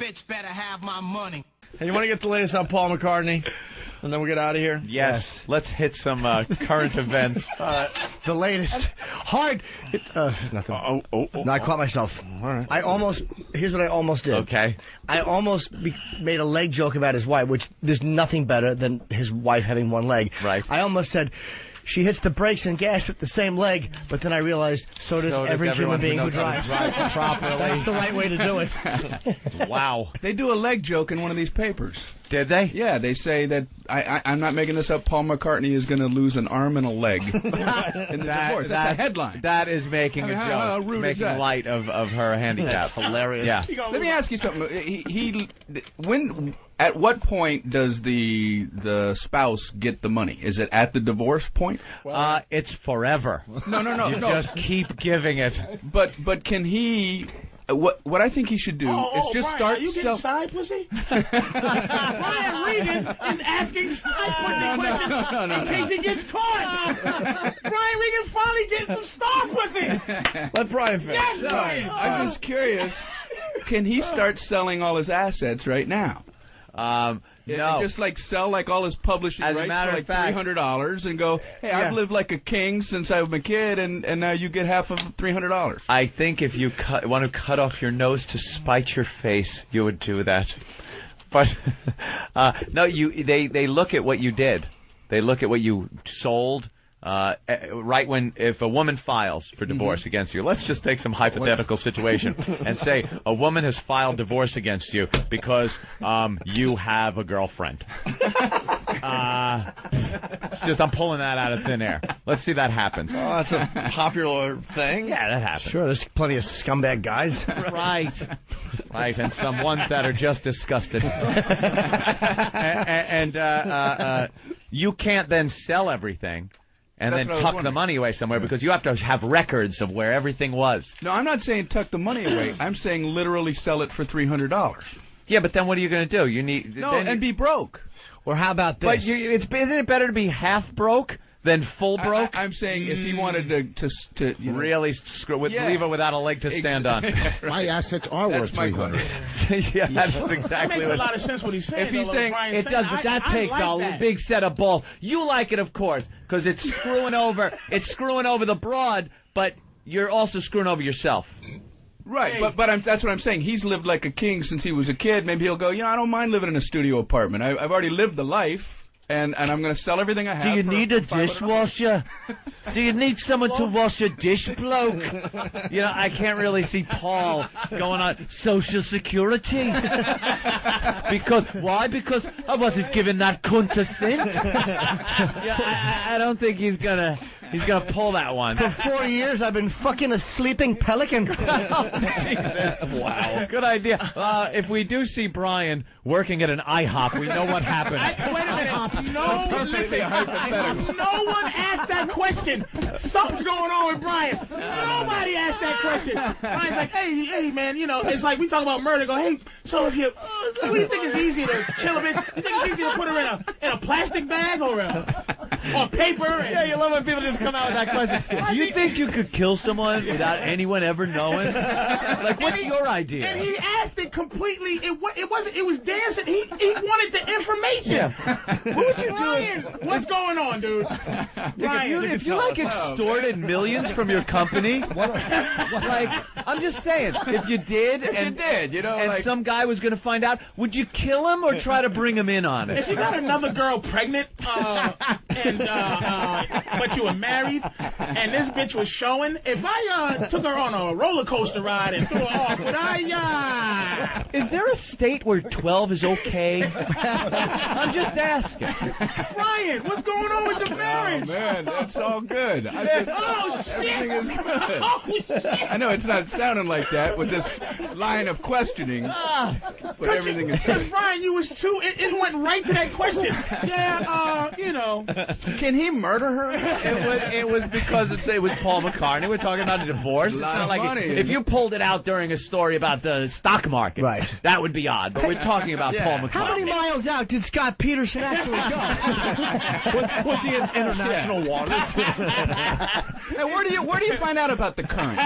Bitch better have my money. Hey, you want to get the latest on Paul McCartney? And then we'll get out of here? Yes. Let's hit some current events. The latest. Hard. Nothing. No, I caught myself. All right. Here's what I almost did. Okay. I almost made a leg joke about his wife, which there's nothing better than his wife having one leg. Right. I almost said, she hits the brakes and gas with the same leg, but then I realized so does every human being who drives. Drive properly. That's the right way to do it. Wow. They do a leg joke in one of these papers. Did they? Yeah, they say that, I'm not making this up, Paul McCartney is going to lose an arm and a leg in the divorce. That's the headline. That is making a joke. How rude making is that? light of her handicap. That's hilarious. Yeah. Let me ask you something. At what point does the spouse get the money? Is it at the divorce point? It's forever. No. You just keep giving it. But can he? What I think he should do is just Brian, start. Are you getting side pussy? Brian Regan is asking side pussy questions in case he gets caught. Brian Regan finally getting some star pussy. Let Brian finish. Yes, Brian. I'm just curious. Can he start selling all his assets right now? No. Just sell all his publishing As a rights matter for of fact, $300 and go, hey, I've lived like a king since I was a kid, and now you get half of $300. I think if you want to cut off your nose to spite your face, you would do that. But no, they look at what you did. They look at what you sold. If a woman files for divorce against you, let's just take some hypothetical situation and say a woman has filed divorce against you because you have a girlfriend. I'm pulling that out of thin air. Let's see that happen. Oh, that's a popular thing. Yeah, that happens. Sure, there's plenty of scumbag guys. Right, and some ones that are just disgusted. and you can't then sell everything. And then tuck the money away somewhere because you have to have records of where everything was. No, I'm not saying tuck the money away. I'm saying literally sell it for $300. Yeah, but then what are you going to do? You need and be broke. Or how about this? But isn't it better to be half broke than full broke? I'm saying if he wanted to really leave it without a leg to stand on. My assets are worth $300. Yeah, that's exactly That makes a lot of sense what he's saying. If he's saying it does, but that takes a big set of balls. You like it, of course, because it's screwing over. It's screwing over the broad, but you're also screwing over yourself. Right, but that's what I'm saying. He's lived like a king since he was a kid. Maybe he'll go, I don't mind living in a studio apartment. I've already lived the life. And I'm going to sell everything I have. Do you need a dishwasher? Do you need someone to wash your dish, bloke? I can't really see Paul going on Social Security. Why? Because I wasn't giving that cunt a cent. I don't think he's gonna pull that one. For 4 years, I've been fucking a sleeping pelican. Wow. Good idea. If we do see Brian working at an IHOP, we know what happened. Wait a minute. No, listen. No one asked that question. Something's going on with Brian. Nobody asked that question. Brian's like, hey, man, it's like we talk about murder. Go, hey, so if you, what do you think is easier to kill him in? You think it's easier to put her in a plastic bag or paper? Yeah, you love when people just come out with that question. Do you think you could kill someone without anyone ever knowing? What's your idea? And he asked it completely. It was dancing. He wanted the information. Yeah. What would you do? What's going on, dude? Brian, if you extorted millions from your company, I'm just saying, if you did, and some guy was going to find out, would you kill him or try to bring him in on it? If you got another girl pregnant, but you were married, and this bitch was showing, if I took her on a roller coaster ride and threw her off, would I? Is there a state where 12 is okay? I'm just asking. Brian, what's going on with the marriage? Oh, man, that's all good. Oh, shit. Everything is good. Oh, shit. I know it's not sounding like that with this line of questioning, but everything is good. Brian, you was too, it went right to that question. Yeah, Can he murder her? it was because it was Paul McCartney. We're talking about a divorce. It's not like money. if you pulled it out during a story about the stock market, right, that would be odd. But we're talking about Paul McCartney. How many miles out did Scott Peterson actually go? Was he in international waters? Hey, where do you find out about the current?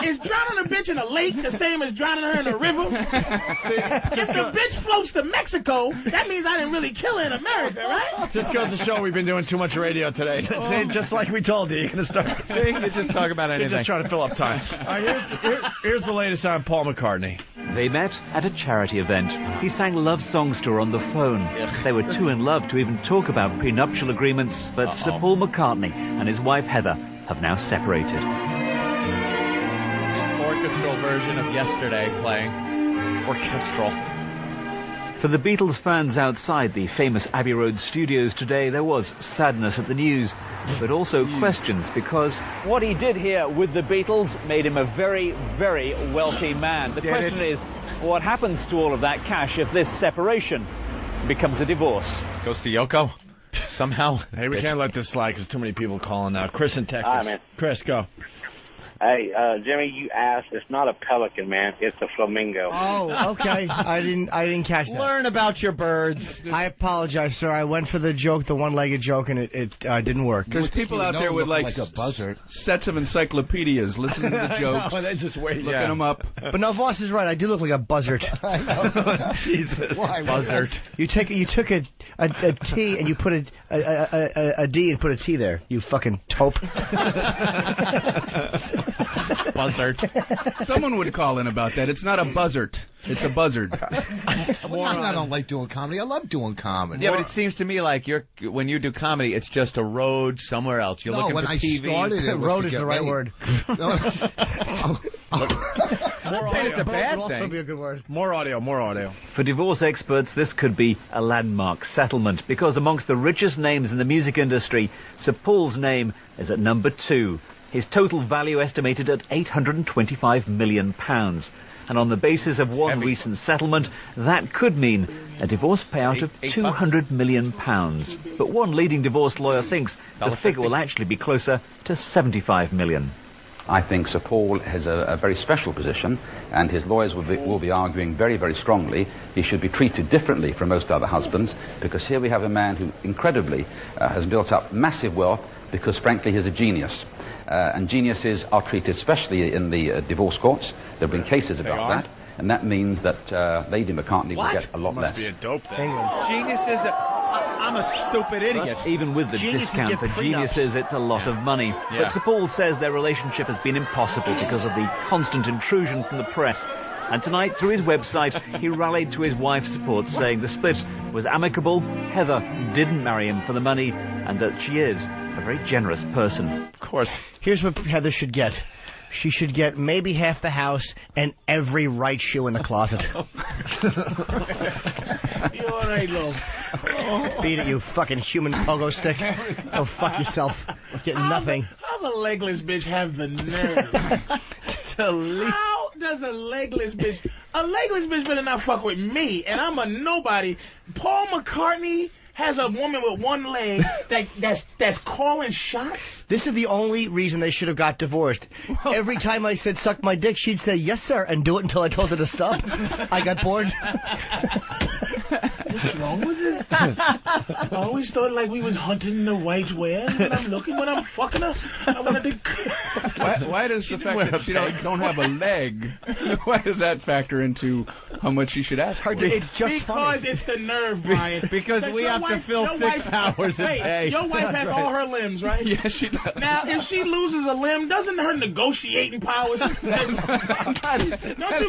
Is drowning a bitch in a lake the same as drowning her in a river? If the bitch floats to Mexico, that means I didn't really kill her in America, right? Just goes to show we've been doing too much radio today. See, just like we told you, you're gonna start. See, you just talk about anything. You're just trying to fill up time. All right, here's the latest on Paul McCartney. They met at a charity event. He sang love songs to her on the phone. They were too in love to even talk about prenuptial agreements, but Sir Paul McCartney and his wife Heather have now separated. Orchestral version of Yesterday playing. Orchestral. For the Beatles fans outside the famous Abbey Road studios today, there was sadness at the news, but also questions, because what he did here with the Beatles made him a very, very wealthy man. The question is, what happens to all of that cash if this separation becomes a divorce? Goes to Yoko? Somehow? Hey, we can't let this slide because too many people calling now. Chris in Texas. Hi, man. Chris, go. Hey, Jimmy, you asked. It's not a pelican, man. It's a flamingo. Oh, okay. I didn't catch that. Learn about your birds. I apologize, sir. I went for the joke, the one-legged joke, and it didn't work. There's people out there with like a buzzard. Sets of encyclopedias listening to the jokes. They just wait. Looking them up. But no, Voss is right. I do look like a buzzard. I know. Jesus. Why? Buzzard. You took a T and you put a D and put a T there. You fucking taupe. Buzzard. Someone would call in about that. It's not a buzzard. It's a buzzard. I don't like doing comedy. I love doing comedy. Yeah, but it seems to me like when you do comedy, it's just a road somewhere else. You're looking when for I TV. started it, Road is the right word. I'm saying it's a bad Would also thing. be a good word. More audio. For divorce experts, this could be a landmark settlement, because amongst the richest names in the music industry, Sir Paul's name is at number 2. His total value estimated at £825 million. And on the basis of one recent settlement, that could mean a divorce payout of £200 million. But one leading divorce lawyer thinks the figure will actually be closer to £75 million. I think Sir Paul has a very special position, and his lawyers will be arguing very, very strongly he should be treated differently from most other husbands, because here we have a man who incredibly has built up massive wealth because, frankly, he's a genius. And geniuses are treated, especially in the divorce courts. There have been cases about that, and that means that Lady McCartney will get a lot less. Must be a dope thing. Geniuses I'm a stupid idiot. But even with the discount for geniuses, it's a lot of money. Yeah. But Sir Paul says their relationship has been impossible because of the constant intrusion from the press. And tonight, through his website, he rallied to his wife's support, saying the split was amicable, Heather didn't marry him for the money, and that she is a very generous person. Of course. Here's what Heather should get. She should get maybe half the house and every right shoe in the closet. You all right, love? Beat it, you fucking human pogo stick. Oh, fuck yourself. Getting nothing. How the legless bitch have the nerve? How does a legless bitch... A legless bitch better not fuck with me, and I'm a nobody. Paul McCartney has a woman with one leg that's calling shots? This is the only reason they should have got divorced. Every time I said suck my dick, she'd say yes, sir, and do it until I told her to stop. I got bored. What's wrong with this? I always thought like we was hunting the white whale when I'm looking, when I'm fucking her. I wanted to... Why does the fact that she don't have a leg, why does that factor into how much she should ask for? It's just because funny. it's the nerve, Brian. Because we have to fill 6 hours a day. Your wife has all her limbs, right? Yes, she does. Now, if she loses a limb, doesn't her negotiating powers... Don't you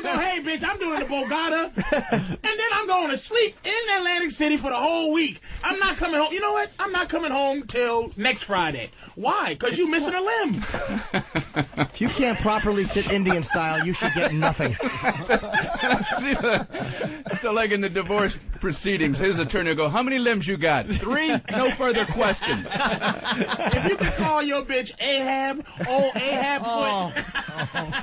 go, hey, bitch, I'm doing the Bogota, and then I'm going to sleep in Atlantic City for the whole week. I'm not coming home. You know what? I'm not coming home till next Friday. Why? Because you missing a limb. If you can't properly sit Indian style, you should get nothing. So like in the divorce proceedings, his attorney will go, how many limbs you got? 3? No further questions. If you can call your bitch Ahab, old Ahab foot.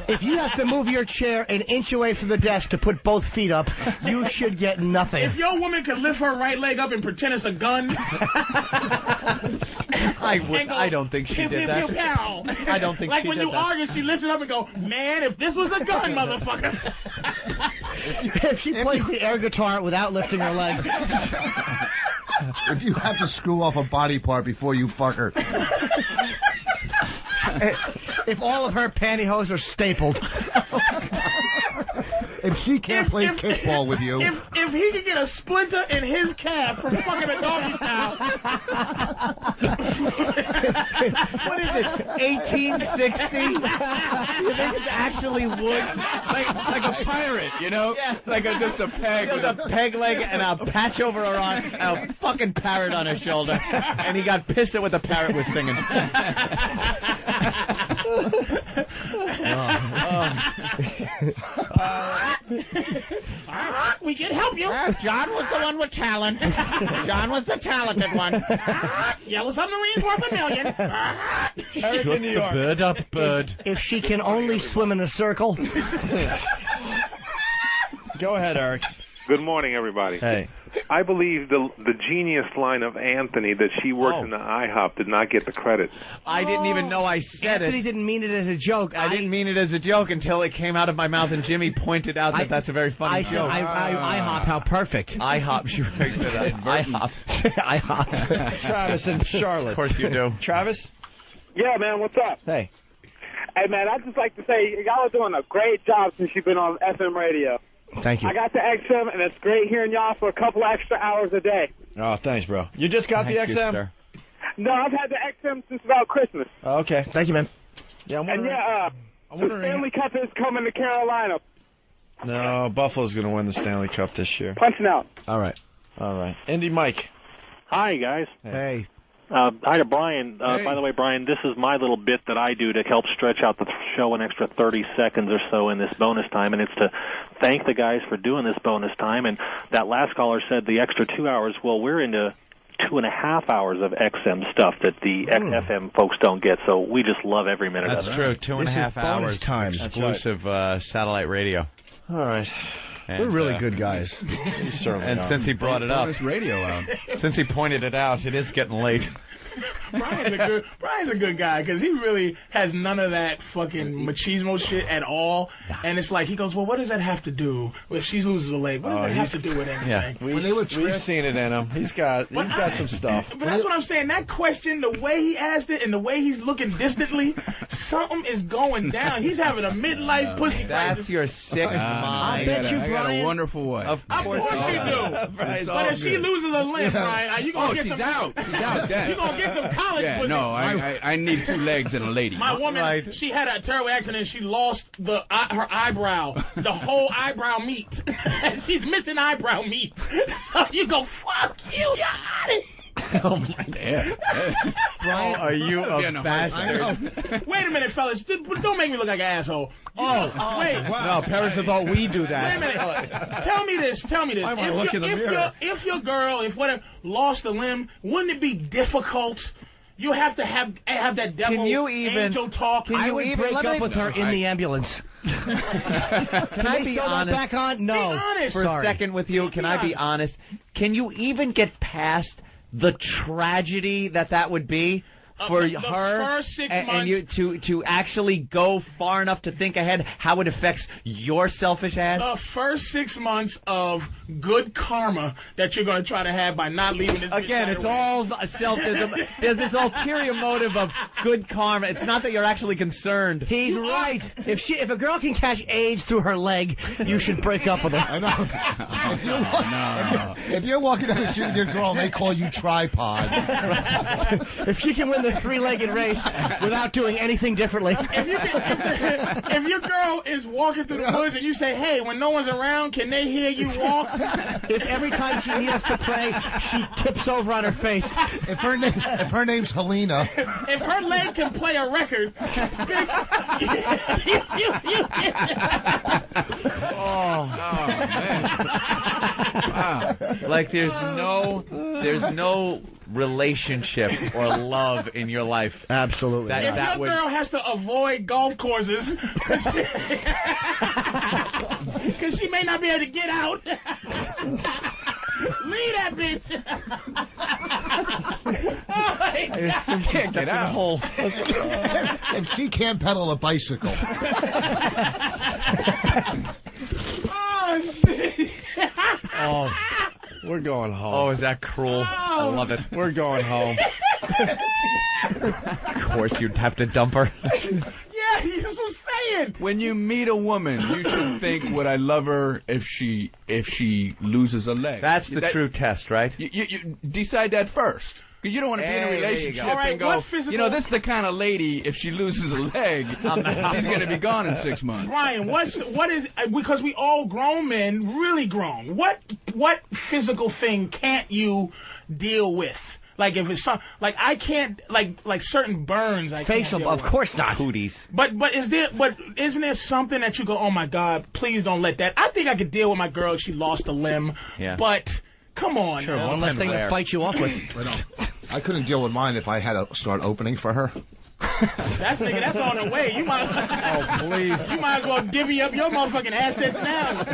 If you have to move your chair an inch away from the desk to put both feet up, you should get nothing. If your woman could lift her right leg up and pretend it's a gun. I don't think she did that. I don't think like she when did you that. argue, she lifts it up and go, man, if this was a gun, motherfucker. If she plays the air guitar without lifting her leg. If you have to screw off a body part before you fuck her. If all of her pantyhose are stapled. If she can't play kickball with you. If he could get a splinter in his calf from fucking a doggy style. What is it, 1860? You think it's actually wood? Like a pirate, you know? Yeah. Like just a peg. With a peg leg and a patch over her arm and a fucking parrot on her shoulder. And he got pissed at what the parrot was singing. We can help you. John was the one with talent. John was the talented one. Yellow Submarine's worth $1 million. Shut the bird up, bird. If she can only swim in a circle. Go ahead, Eric. Good morning, everybody. Hey. I believe the genius line of Anthony that she worked in the IHOP did not get the credit. I didn't even know I said Anthony didn't mean it as a joke. I didn't mean it as a joke until it came out of my mouth and Jimmy pointed out that that's a very funny joke. IHOP, how perfect. IHOP, she very good at IHOP. IHOP. Travis and Charlotte. Of course you do. Travis? Yeah, man, what's up? Hey. Hey, man, I'd just like to say, y'all are doing a great job since you've been on FM radio. Thank you. I got the XM, and it's great hearing y'all for a couple extra hours a day. Oh, thanks, bro. You just got the XM? Sir. No, I've had the XM since about Christmas. Okay. Thank you, man. Yeah, I'm And wondering. the Stanley Cup is coming to Carolina. No, Buffalo's going to win the Stanley Cup this year. Punching out. All right. Indy Mike. Hi, guys. Hey. Hi to Brian. Hey. By the way, Brian, this is my little bit that I do to help stretch out the show an extra 30 seconds or so in this bonus time, and it's to thank the guys for doing this bonus time. And that last caller said the extra 2 hours. Well, we're into 2.5 hours of XM stuff that the FM folks don't get, so we just love every minute of it. That's true. 2.5 hours. Time. Exclusive satellite radio. All right. And, We're really good guys. And since he brought it up, radio out. Since he pointed it out, it is getting late. Brian's a good guy because he really has none of that fucking machismo shit at all. And it's like he goes, well, what does that have to do if she loses a leg? What does that have to do with anything? Yeah. We've seen it in him. He's got some stuff. But that's what I'm saying. That question, the way he asked it and the way he's looking distantly, something is going down. He's having a midlife pussy crisis. That's your sick mind. I bet you, I got a Brian. wonderful wife. Of course you do. But if she loses a limb, Brian, are you gonna get she's some? out. She's out. Dead. You gonna get some college Yeah, pussy? no, I need 2 legs and a lady. My woman, she had a terrible accident. She lost her eyebrow, the whole eyebrow meat. She's missing eyebrow meat. So you go, fuck you, you're out of here. Oh my God. Brian, are you a bastard? Wait a minute, fellas. Don't make me look like an asshole. Wait. No, Paris thought we do that. Wait a minute. Tell me this. If your girl, if whatever, lost a limb, wouldn't it be difficult? You have to have that devil angel talk. I would break up with her in the ambulance. Can I be honest? Back on? No. Be honest. For a second with you, can I be honest? Can you even get past the tragedy that would be for the her first 6 months, and you to actually go far enough to think ahead how it affects your selfish ass? The first 6 months of good karma that you're going to try to have by not leaving this Again, it's all self. There's this ulterior motive of good karma. It's not that you're actually concerned. He's right. If a girl can catch AIDS through her leg, you should break up with her. I know. If you're walking down the street with your girl and they call you tripod. If she can win the 3-legged race without doing anything differently. If your girl is walking through the woods and you say, hey, when no one's around, can they hear you walk? If every time she needs to pray, she tips over on her face. If her name's Helena. If her leg can play a record, bitch. Oh, man. Wow. Like there's no relationship or love in your life. Absolutely. If your girl has to avoid golf courses because she may not be able to get out, leave that bitch. You can't get out. And she can't pedal a bicycle. Oh, shit. Oh, we're going home. Oh, is that cruel? I love it. We're going home. Of course, you'd have to dump her. Yeah, that's what I'm saying. When you meet a woman, you should think, would I love her if she loses a leg? That's the true test, right? You decide that first. You don't want to be in a relationship and go, this is the kind of lady, if she loses a leg, she's going to be gone in 6 months. Ryan, what is, because we all grown men, really grown, what physical thing can't you deal with? Like if it's like I can't like certain burns. I facial, can't of course not. Cooties. But isn't there something that you go, oh my God, please don't let that. I think I could deal with my girl if she lost a limb. Yeah. But come on, sure, one less thing to fight you off with. I couldn't deal with mine if I had to start opening for her. That's on the way. You might. Oh please. You might as well divvy up your motherfucking assets now.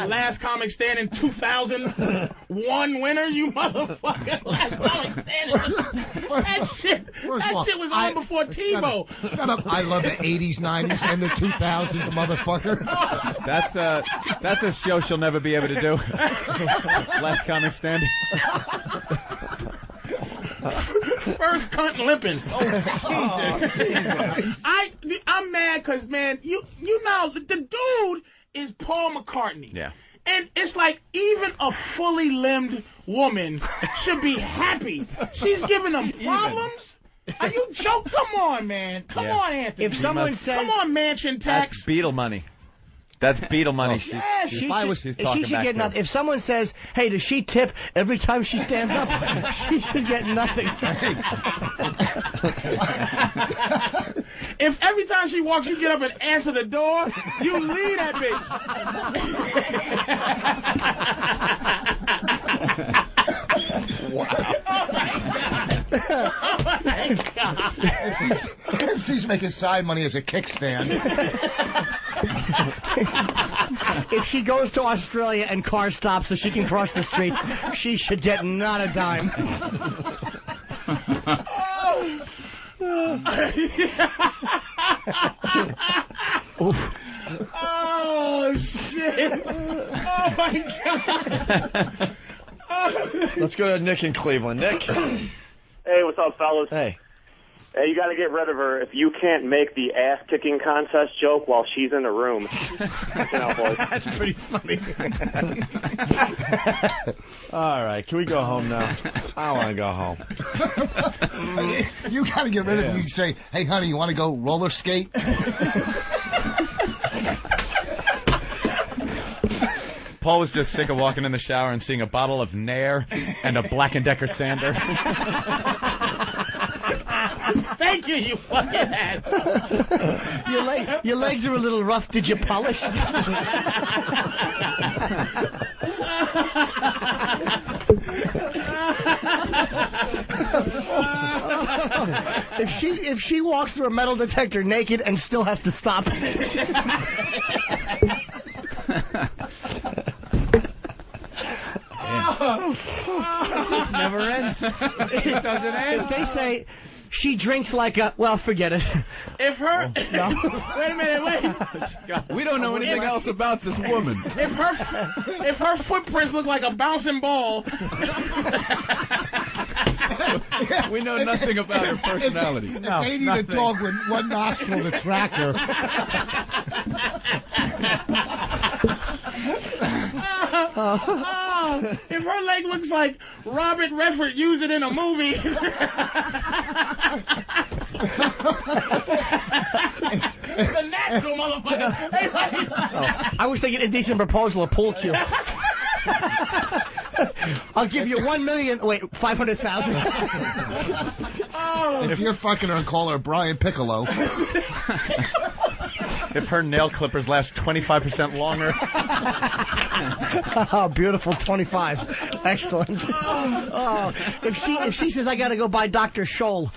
Last comic standing 2001 winner, you motherfucker. Last comic standing. That shit was on before TiVo. Shut up. I love the 80s, 90s, and the 2000s, motherfucker. That's a show she'll never be able to do. Last comic standing. First cunt limping. Oh, Jesus. I'm mad because, man, you know, the dude is Paul McCartney. Yeah. And it's like even a fully limbed woman should be happy. She's giving them problems. Are you joking? Come on, man. Come on, Anthony. If someone says... Come on, mansion tax. That's Beatle money. That's Beatle money. She should get nothing. If someone says, hey, does she tip every time she stands up? She should get nothing. If every time she walks, you get up and answer the door, you leave that bitch. Wow. Oh, my God. Oh, my God. If she's making side money as a kickstand. If she goes to Australia and car stops so she can cross the street, she should get not a dime. Oh, shit. Oh, my God. Let's go to Nick in Cleveland. Nick. Hey, what's up, fellas? Hey. Hey, you got to get rid of her if you can't make the ass-kicking contest joke while she's in the room. That's pretty funny. All right, can we go home now? I want to go home. You got to get rid of him. You say, hey, honey, you want to go roller skate? Paul was just sick of walking in the shower and seeing a bottle of Nair and a Black & Decker sander. Thank you, you fucking ass. Your legs are a little rough. Did you polish? If she walks through a metal detector naked and still has to stop. It never ends. It doesn't end. If they say she drinks like a, well, forget it. If her, no. Wait a minute, wait. We don't know anything else about this woman. If her footprints look like a bouncing ball. We know nothing about her personality. If they need a dog with one nostril to track her. If her leg looks like Robert Redford used it in a movie. The natural motherfucker. Hey, I was thinking indecent proposal, a pool cue. I'll give you 500,000. If you're fucking her and call her Brian Piccolo. If her nail clippers last 25% longer. Oh, beautiful 25. Excellent. Oh, if she says I gotta go buy Dr. Scholl.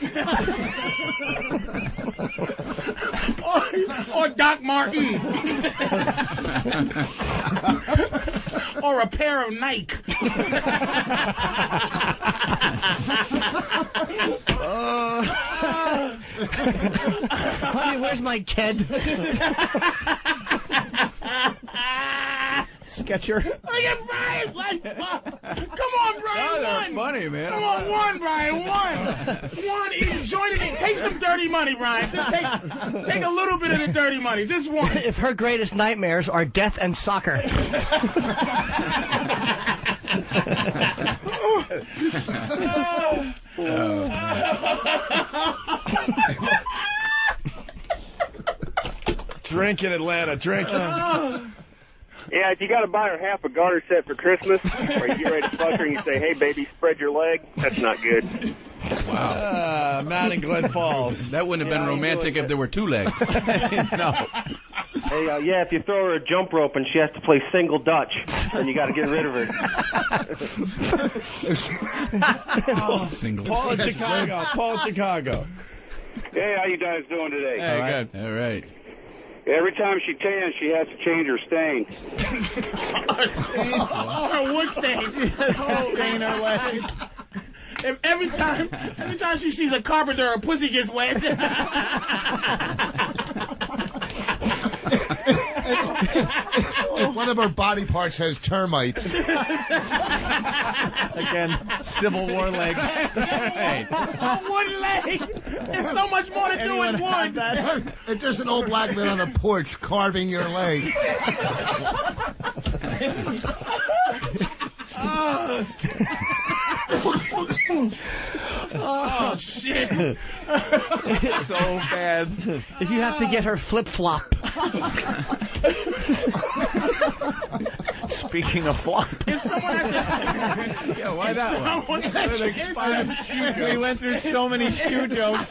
or Doc Martin. Or a pair of Nike. Honey, where's my kid? Sketcher. Look at Brian's like, come on, Brian, Oh, one. they're funny, man. Come on, one, Brian, one. One, join it in. Take some dirty money, Brian. Just take a little bit of the dirty money. Just one. If her greatest nightmares are death and soccer. Drink in Atlanta, drink it. Yeah, if you got to buy her half a garter set for Christmas, or you get ready to fuck her and you say, hey, baby, spread your leg, that's not good. Wow. Matt in Glen Falls. That wouldn't have been romantic if there were two legs. No. Hey, yeah, if you throw her a jump rope and she has to play single Dutch, then you got to get rid of her. Single. Paul in Chicago. Paul in Chicago. Hey, how you guys doing today? Hey, good. All right. Every time she tans, she has to change her stain. Her wood stain. Stain her leg. Every time she sees a carpenter, her pussy gets wet. If one of her body parts has termites. Again, Civil War leg. A wooden leg. There's so much more to do in wood. It's just an old black man on a porch carving your leg. Oh, shit. So bad. If you have to get her flip-flop. Speaking of flop. If someone has to... Yeah, why that one? We went through so many shoe jokes.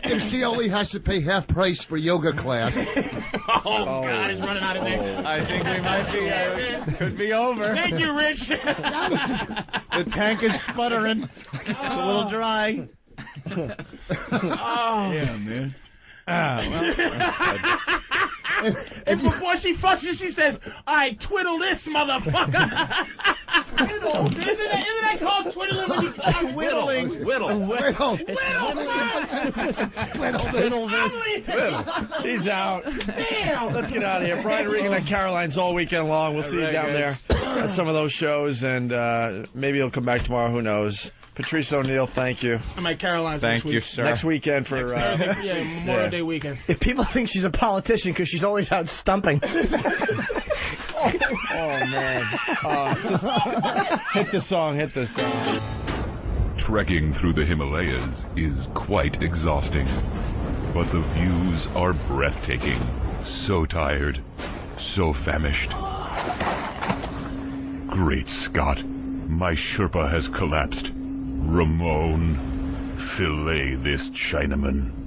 If she only has to pay half price for yoga class. Oh, God, it's running out of there. I think we might be. Could be over. Thank you, Rich. The tank is sputtering. It's a little dry. Oh. Yeah, man. And before she fucks you, she says, "I twiddle this motherfucker." Isn't that called twiddling when you Whittling. Whittle. He's out. Damn. Let's get out of here. Brian Regan and Caroline's all weekend long. We'll see you down there at some of those shows, and maybe he'll come back tomorrow. Who knows? Patrice O'Neal, thank you. I'm at Caroline's Thank next week. you, sir. Next weekend for Memorial Day weekend. If people think she's a politician because she's always out stumping. Oh man! Hit the song. Trekking through the Himalayas is quite exhausting, but the views are breathtaking. So tired, so famished. Great Scott, my Sherpa has collapsed. Ramon, fillet this Chinaman.